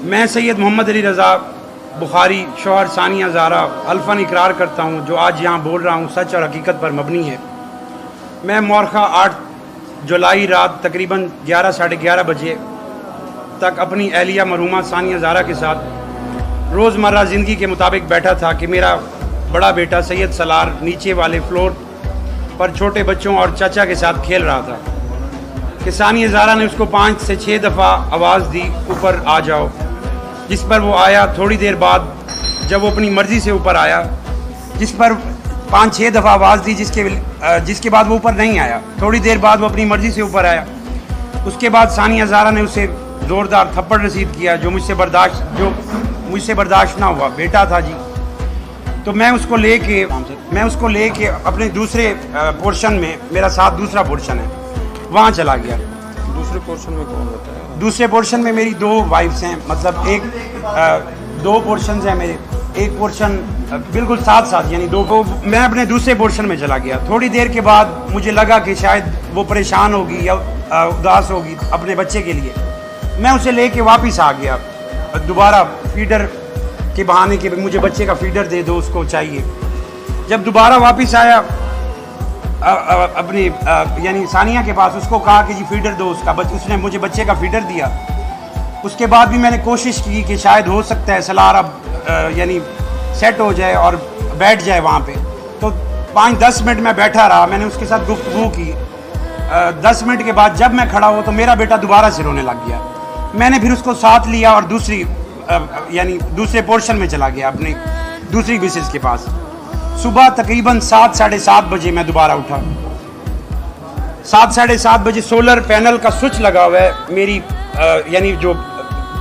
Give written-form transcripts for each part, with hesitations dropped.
मैं सैयद मोहम्मद अली रज़ा बुखारी शौहर सानिया ज़ारा अल्फ़न इकरार करता हूँ, जो आज यहाँ बोल रहा हूँ सच और हकीकत पर मबनी है। मैं मौरखा 8 जुलाई रात तकरीबन 11 साढ़े 11 बजे तक अपनी अहलिया मरहूमा सानिया ज़ारा के साथ रोज़मर्रा ज़िंदगी के मुताबिक बैठा था कि मेरा बड़ा बेटा सैयद सलार नीचे वाले फ्लोर पर छोटे बच्चों और चाचा के साथ खेल रहा था कि सानिया ज़ारा ने उसको 5 से 6 दफ़ा आवाज़ दी, ऊपर आ जाओ, जिस पर वो आया। थोड़ी देर बाद जब वो अपनी मर्ज़ी से ऊपर आया, जिस पर 5-6 दफ़ा आवाज़ दी, जिसके बाद वो ऊपर नहीं आया। थोड़ी देर बाद वो अपनी मर्ज़ी से ऊपर आया। उसके बाद सानिया ज़ारा ने उसे ज़ोरदार थप्पड़ रसीद किया, जो मुझसे बर्दाश्त ना हुआ। बेटा था जी। तो मैं उसको लेके अपने दूसरे पोर्शन में, मेरा साथ दूसरा पोर्शन है, वहाँ चला गया। दूसरे पोर्शन में कौन रहता है? दूसरे पोर्शन में मेरी 2 वाइफ्स हैं, मतलब 2 पोर्शंस हैं मेरे। एक पोर्शन बिल्कुल साथ यानी 2। मैं अपने दूसरे पोर्शन में चला गया। थोड़ी देर के बाद मुझे लगा कि शायद वो परेशान होगी या उदास होगी अपने बच्चे के लिए। मैं उसे लेके वापस आ गया दोबारा, फीडर के बहाने कि मुझे बच्चे का फीडर दे दो, उसको चाहिए। जब दोबारा वापस आया अपनी यानी सानिया के पास, उसको कहा कि जी फीडर दो उसका, उसने मुझे बच्चे का फीडर दिया। उसके बाद भी मैंने कोशिश की कि शायद हो सकता है सलार अब यानी सेट हो जाए और बैठ जाए वहाँ पे। तो 5-10 मिनट मैं बैठा रहा, मैंने उसके साथ गुफ्तगू की। 10 मिनट के बाद जब मैं खड़ा हुआ तो मेरा बेटा दोबारा से रोने लग गया। मैंने फिर उसको साथ लिया और यानी दूसरे पोर्शन में चला गया अपनी दूसरी मिसेस के पास। सुबह तकरीबन 7 साढ़े 7 बजे मैं दोबारा उठा। 7 साढ़े 7 बजे सोलर पैनल का स्विच लगा हुआ है मेरी यानी जो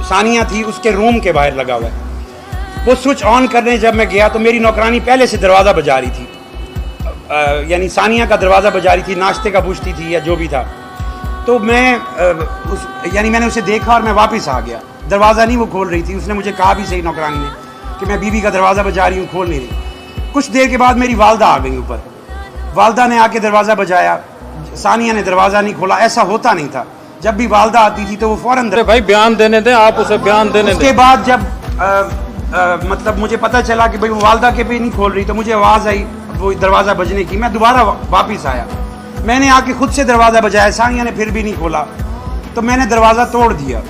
सानिया थी उसके रूम के बाहर लगा हुआ है। वो स्विच ऑन करने जब मैं गया तो मेरी नौकरानी पहले से दरवाज़ा बजा रही थी, यानी सानिया का दरवाज़ा बजा रही थी, नाश्ते का पूछती थी या जो भी था। तो मैं मैंने उसे देखा और मैं वापस आ गया। दरवाज़ा नहीं वो खोल रही थी, उसने मुझे कहा भी सही नौकरानी ने कि मैं बीवी का दरवाज़ा बजा रही हूँ, खोल नहीं रही। कुछ देर के बाद मेरी वालदा आ गई ऊपर। वालदा ने आके दरवाज़ा बजाया, सानिया ने दरवाज़ा नहीं खोला। ऐसा होता नहीं था। जब भी वालदा आती थी तो वो फ़ौरन भाई बयान देने दें, आप उसे बयान देने दें। उसके बाद जब मतलब मुझे पता चला कि भाई वो वालदा के भी नहीं खोल रही, तो मुझे आवाज़ आई वो दरवाज़ा बजने की। मैं दोबारा वापस आया, मैंने आके खुद से दरवाज़ा बजाया, सानिया ने फिर भी नहीं खोला। तो मैंने दरवाज़ा तोड़ दिया।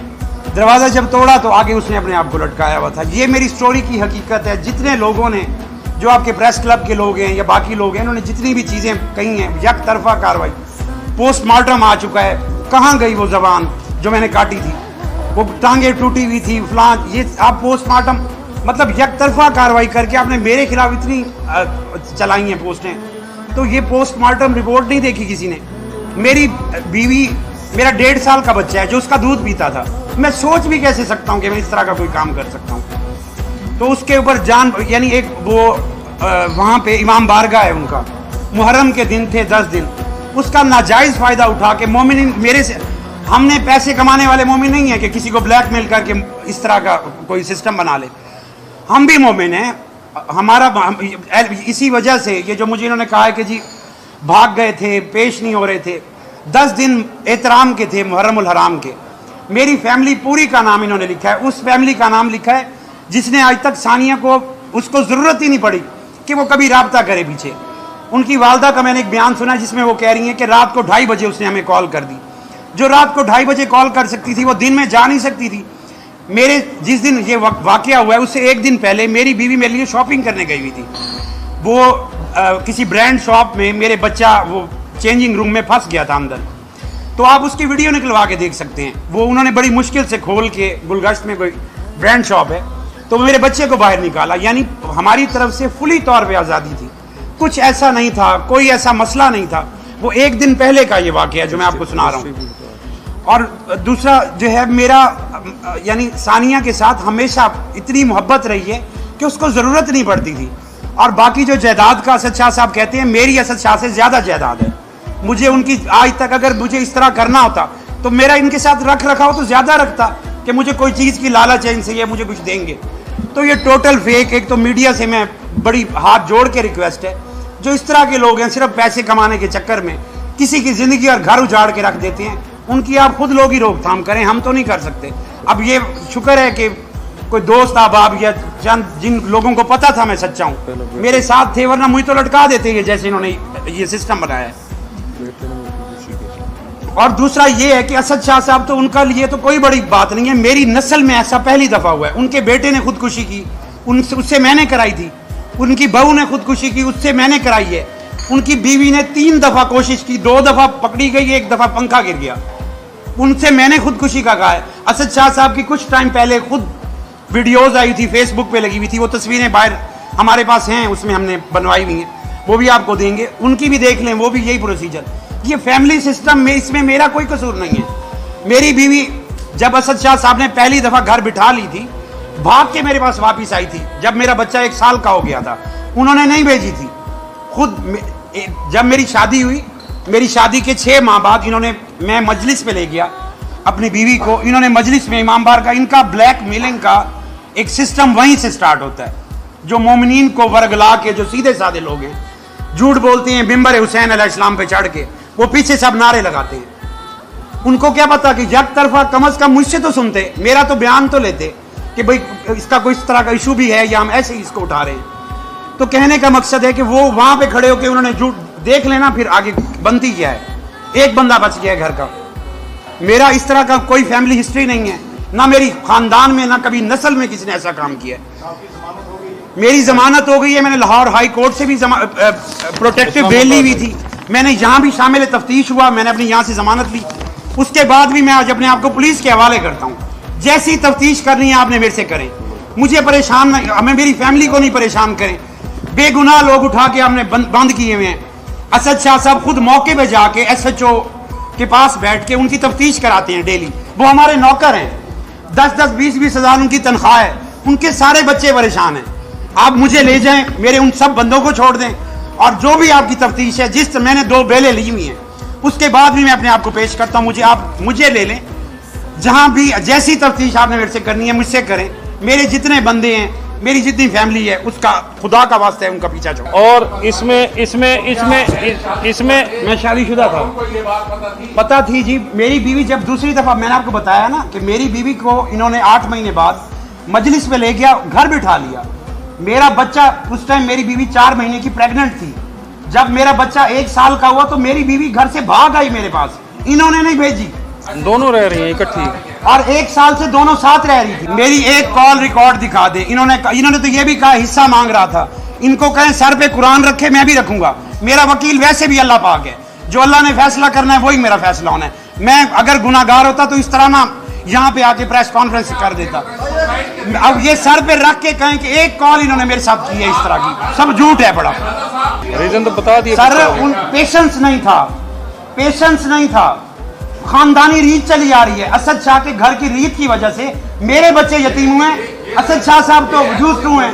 दरवाज़ा जब तोड़ा तो आगे उसने अपने आप को लटकाया हुआ था। ये मेरी स्टोरी की हकीकत है। जितने लोगों ने, जो आपके प्रेस क्लब के लोग हैं या बाकी लोग हैं, इन्होंने जितनी भी चीज़ें कही हैं, एक तरफा कार्रवाई। पोस्टमार्टम आ चुका है, कहाँ गई वो ज़बान जो मैंने काटी थी, वो टांगे टूटी हुई थी, फलां। ये आप पोस्टमार्टम मतलब एक तरफा कार्रवाई करके आपने मेरे खिलाफ इतनी चलाई हैं पोस्टें। तो ये पोस्टमार्टम रिपोर्ट नहीं देखी किसी ने। मेरी बीवी, मेरा 1.5 साल का बच्चा है जो उसका दूध पीता था। मैं सोच भी कैसे सकता हूँ कि मैं इस तरह का कोई काम कर सकता हूँ। तो उसके ऊपर जान यानी एक वो वहाँ पे इमाम बारगाह है उनका, मुहर्रम के दिन थे 10 दिन, उसका नाजायज़ फ़ायदा उठा के मोमिन मेरे से, हमने पैसे कमाने वाले मोमिन नहीं है कि किसी को ब्लैकमेल करके इस तरह का कोई सिस्टम बना ले। हम भी मोमिन हैं। हमारा इसी वजह से ये जो मुझे इन्होंने कहा है कि जी भाग गए थे, पेश नहीं हो रहे थे, 10 दिन एहतराम के थे मुहर्रमुल हराम के। मेरी फैमिली पूरी का नाम इन्होंने लिखा है, उस फैमिली का नाम लिखा है जिसने आज तक सानिया को, उसको ज़रूरत ही नहीं पड़ी कि वो कभी राब्ता करे पीछे। उनकी वालदा का मैंने एक बयान सुना जिसमें वो कह रही हैं कि रात को 2:30 बजे उसने हमें कॉल कर दी। जो रात को 2:30 बजे कॉल कर सकती थी वो दिन में जा नहीं सकती थी। मेरे जिस दिन ये वाक़या हुआ है उससे एक दिन पहले मेरी बीवी मेरे लिए शॉपिंग करने गई हुई थी। वो किसी ब्रांड शॉप में, मेरे बच्चा वो चेंजिंग रूम में फंस गया था अंदर। तो आप उसकी वीडियो निकलवा के देख सकते हैं। वो उन्होंने बड़ी मुश्किल से खोल के, गुलगश्त में कोई ब्रांड शॉप है, तो मेरे बच्चे को बाहर निकाला। यानी हमारी तरफ से फुली तौर पे आज़ादी थी। कुछ ऐसा नहीं था, कोई ऐसा मसला नहीं था। वो एक दिन पहले का ये वाक़या है जो मैं आपको सुना रहा हूँ। और दूसरा जो है, मेरा यानी सानिया के साथ हमेशा इतनी मोहब्बत रही है कि उसको ज़रूरत नहीं पड़ती थी। और बाकी जो जायदाद का असद शाह साहब कहते हैं, मेरी असद शाह से ज़्यादा जायदाद है। मुझे उनकी आज तक अगर मुझे इस तरह करना होता तो मेरा इनके साथ रख रखाव तो ज़्यादा रखता कि मुझे कोई चीज़ की लालच है इनसे, ये मुझे कुछ देंगे। तो ये टोटल फेक। एक तो मीडिया से मैं बड़ी हाथ जोड़ के रिक्वेस्ट है, जो इस तरह के लोग हैं सिर्फ पैसे कमाने के चक्कर में किसी की ज़िंदगी और घर उजाड़ के रख देते हैं, उनकी आप खुद लोग ही रोकथाम करें, हम तो नहीं कर सकते। अब ये शुक्र है कि कोई दोस्त अहबाब या जिन लोगों को पता था मैं सच्चा हूँ मेरे साथ थे, वरना मुझे तो लटका देते ये जैसे इन्होंने ये सिस्टम बनाया है। और दूसरा ये है कि असद शाह साहब तो उनका लिए तो कोई बड़ी बात नहीं है, मेरी नस्ल में ऐसा पहली दफा हुआ है। उनके बेटे ने खुदकुशी की, उससे मैंने कराई थी। उनकी बहू ने खुदकुशी की, उससे मैंने कराई है। उनकी बीवी ने 3 दफा कोशिश की, 2 दफा पकड़ी गई, 1 दफा पंखा गिर गया। उनसे मैंने खुदकुशी का कहा है। असद शाह साहब की कुछ टाइम पहले खुद वीडियोज आई थी, फेसबुक पे लगी हुई थी, वो तस्वीरें बाहर हमारे पास हैं, उसमें हमने बनवाई हुई हैं, वो भी आपको देंगे, उनकी भी देख लें, वो भी यही प्रोसीजर। ये फैमिली सिस्टम में, इसमें मेरा कोई कसूर नहीं है। मेरी बीवी जब असद शाह साहब ने पहली दफा घर बिठा ली थी, भाग के मेरे पास वापिस आई थी। जब मेरा बच्चा 1 साल का हो गया था, उन्होंने नहीं भेजी थी खुद। जब मेरी शादी हुई, मेरी शादी के 6 माह बाद इन्होंने, मैं मजलिस पे ले गया अपनी बीवी को, इन्होंने मजलिस में इमाम बार का, इनका ब्लैक मेलिंग का एक सिस्टम वहीं से स्टार्ट होता है। जो मोमिनीन को वर्गला के, जो सीधे साधे लोग हैं, झूठ बोलते हैं, बिंबर हुसैन अलैहिस्सलाम पे चढ़ के, वो पीछे सब नारे लगाते हैं। उनको क्या पता कि जब तरफा कम अज कम मुझसे तो सुनते, मेरा तो बयान तो लेते कि भाई इसका कोई इस तरह का इशू भी है या हम ऐसे ही इसको उठा रहे हैं। तो कहने का मकसद है कि वो वहां पे खड़े होकर उन्होंने झूठ देख लेना, फिर आगे बनती क्या है। एक बंदा बच गया है घर का। मेरा इस तरह का कोई फैमिली हिस्ट्री नहीं है, ना मेरी खानदान में, ना कभी नस्ल में किसी ने ऐसा काम किया है। मेरी जमानत हो गई है, मैंने लाहौर हाई कोर्ट से भी प्रोटेक्टिव बेल ली हुई थी। मैंने यहाँ भी शामिल तफ्तीश हुआ, मैंने अपनी यहाँ से जमानत ली। उसके बाद भी मैं आज अपने आप को पुलिस के हवाले करता हूँ। जैसी तफ्तीश करनी है आपने मेरे से करें, मुझे परेशान नहीं, हमें मेरी फैमिली को नहीं परेशान करें। बेगुनाह लोग उठा के हमने बंद किए हुए हैं। असद शाह साहब खुद मौके पे जाके SHO के पास बैठ के उनकी तफ्तीश कराते हैं डेली। वो हमारे नौकर हैं, 10-10, 20-20 हज़ार उनकी तनख्वाह है। उनके सारे बच्चे परेशान हैं। आप मुझे ले जाएं, मेरे उन सब बंदों को छोड़ दें, और जो भी आपकी तफ्तीश है, जिस मैंने 2 बेलें ली हुई हैं, उसके बाद भी मैं अपने आप को पेश करता हूं। आप मुझे ले लें, जहां भी जैसी तफ्तीश आपने मेरे से करनी है मुझसे करें। मेरे जितने बंदे हैं, मेरी जितनी फैमिली है, उसका खुदा का वास्ता है उनका पीछा छोड़ो। और इसमें मैं शादीशुदा था, पता थी जी। मेरी बीवी जब दूसरी दफा, मैंने आपको बताया ना कि मेरी बीवी को इन्होंने 8 महीने बाद मजलिस पे ले गया, घर बिठा लिया। मेरा बच्चा, उस टाइम मेरी बीवी 4 महीने की प्रेग्नेंट थी। जब मेरा बच्चा 1 साल का हुआ तो मेरी बीवी घर से भाग आई मेरे पास, इन्होंने नहीं भेजी। दोनों रह रही हैं इकट्ठी, और 1 साल से दोनों साथ रह रही थी। मेरी एक कॉल रिकॉर्ड दिखा दे। इन्होंने तो ये भी कहा हिस्सा मांग रहा था। इनको कहें सर पे कुरान रखे, मैं भी रखूंगा। मेरा वकील वैसे भी अल्लाह पाक है, जो अल्लाह ने फैसला करना है वही मेरा फैसला होना है। मैं अगर गुनाहगार होता तो इस तरह ना यहाँ पे आके प्रेस कॉन्फ्रेंस कर देता। अब ये सर पे रख के कहें कि एक कॉल इन्होंने मेरे साथ की है इस तरह की, सब झूठ है। बड़ा रीजन तो बता दिए सर, उन पेशेंस नहीं था। खानदानी रीत चली आ रही है। असद शाह के घर की रीत की वजह से मेरे बच्चे यतीम हुए। असद शाह साहब तो वजूद क्यों हैं?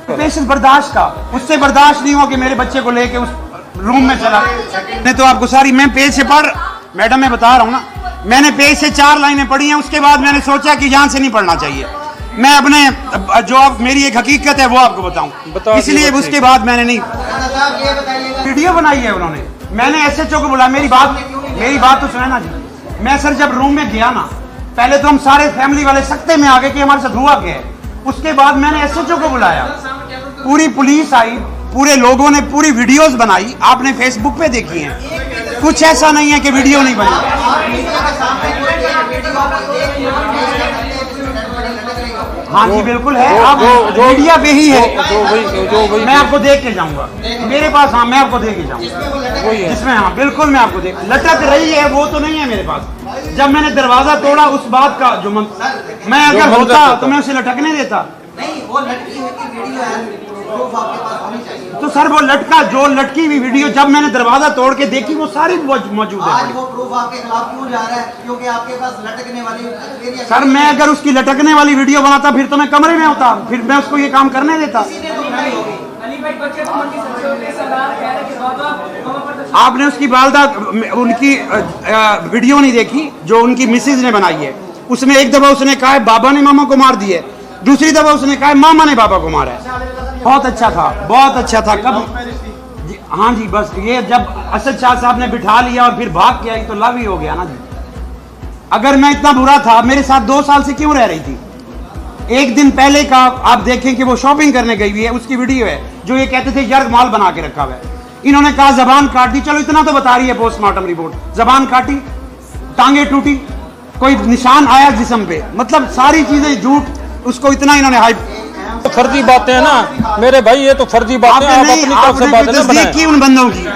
पेशेंस बर्दाश्त का, उससे बर्दाश्त नहीं हो कि मेरे बच्चे को लेके उस रूम में चला। मैं तो आपको सारी, मैं पेज से पढ़, मैडम मैं बता रहा हूँ ना, मैंने पेज से 4 लाइनें पढ़ी हैं। उसके बाद मैंने सोचा कि यहाँ से नहीं पढ़ना चाहिए। मैं अपने जो अब मेरी एक हकीकत है वो आपको बताऊं, इसलिए उसके बाद मैंने नहीं। वीडियो बनाई है उन्होंने, मैंने SHO को बुलाया। मेरी बात तो सुने ना जी। मैं सर जब रूम में गया ना, पहले तो हम सारे फैमिली वाले सख्ते में आ गए कि हमारे साथ हुआ क्या है। उसके बाद मैंने SHO को बुलाया, पूरी पुलिस आई, पूरे लोगों ने पूरी वीडियोस बनाई, आपने फेसबुक पे देखी है। कुछ ऐसा नहीं है कि वीडियो नहीं बनी। हाँ जी बिल्कुल है। आप मीडिया पे ही है, मैं आपको देख के जाऊंगा मेरे पास। हाँ मैं आपको दे के जाऊंगा जिसमें, हाँ बिल्कुल मैं आपको देख, लटक रही है वो तो नहीं है मेरे पास। जब मैंने दरवाजा तोड़ा उस बात का जो मैं अगर होता तो मैं उसे लटकने देता। नहीं, वो लटकी हुई की वीडियो है, प्रूफ आपके पास होनी चाहिए। तो सर वो लटकी हुई वीडियो जब मैंने दरवाजा तोड़ के देखी वो सारी मौजूद है। आज वो प्रूफ आपके खिलाफ क्यों जा रहा है? क्योंकि आपके पास लटकने वाली। सर मैं अगर उसकी लटकने वाली वीडियो बनाता फिर तो मैं कमरे में होता, फिर मैं उसको ये काम करने देता। आपने उसकी वालदा उनकी वीडियो नहीं देखी जो उनकी मिसेज ने बनाई है। उसमें एक दफा उसने कहा है बाबा ने मामा को मार दिया, दूसरी दफा उसने कहा है मामा ने बाबा को मारा है। बहुत अच्छा था। कब हाँ जी, बस ये जब असद शाह साहब ने बिठा लिया और फिर भाग के आई तो लव ही हो गया ना जी। अगर मैं इतना बुरा था, मेरे साथ 2 साल से क्यों रह रही थी? एक दिन पहले का आप देखें कि वो शॉपिंग करने गई हुई है, उसकी वीडियो है, जो ये कहते थे यार माल बना के रखा हुआ है। इन्होंने कहा जबान काट दी, चलो इतना तो बता रही है पोस्टमार्टम रिपोर्ट, जबान काटी, टांगे टूटी, कोई निशान आया जिस्म पे, मतलब सारी चीजें झूठ। उसको इतना इन्होंने हाइप, तो फर्जी बातें हैं ना मेरे भाई, ये तो फर्जी बातें हैं। आप अपनी तरफ से बातें ना बनाएं। की उन बंदों की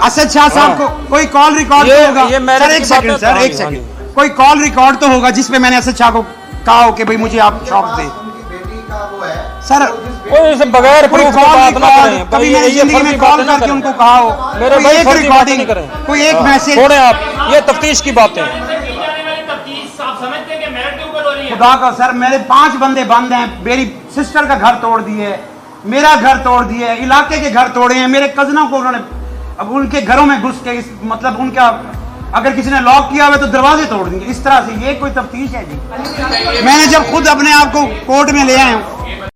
असद शाह साहब को कोई कॉल रिकॉर्ड तो होगा सर, एक सेकंड सर, एक सेकंड, कोई कॉल रिकॉर्ड तो होगा जिसपे मैंने असद शाह को कहा हो कि भाई मुझे आप शॉप दे बेटी का वो है सर। कोई इसे बगैर कोई प्रूफ कॉल बात ना करें। रिकॉर्ड कभी मैंने जिंदगी में कॉल करके उनको कहा हो, मेरे कोई भाई एक फर्जी बातें रिकॉर्डिंग, नहीं करें। कोई एक मैसेज, छोड़ें आप, ये तफ्तीश की बातें हैं। खुदा का सर, मेरे 5 बंदे बंद हैं, मेरी सिस्टर का घर तोड़ दिए, मेरा घर तोड़ दिए, इलाके के घर तोड़े हैं, मेरे कजनों को उन्होंने अब उनके घरों में घुस के मतलब उनका अगर किसी ने लॉक किया हुआ तो दरवाजे तोड़ देंगे। इस तरह से ये कोई तफ्तीश है जी? मैंने जब खुद अपने आप को कोर्ट में ले आया हूँ,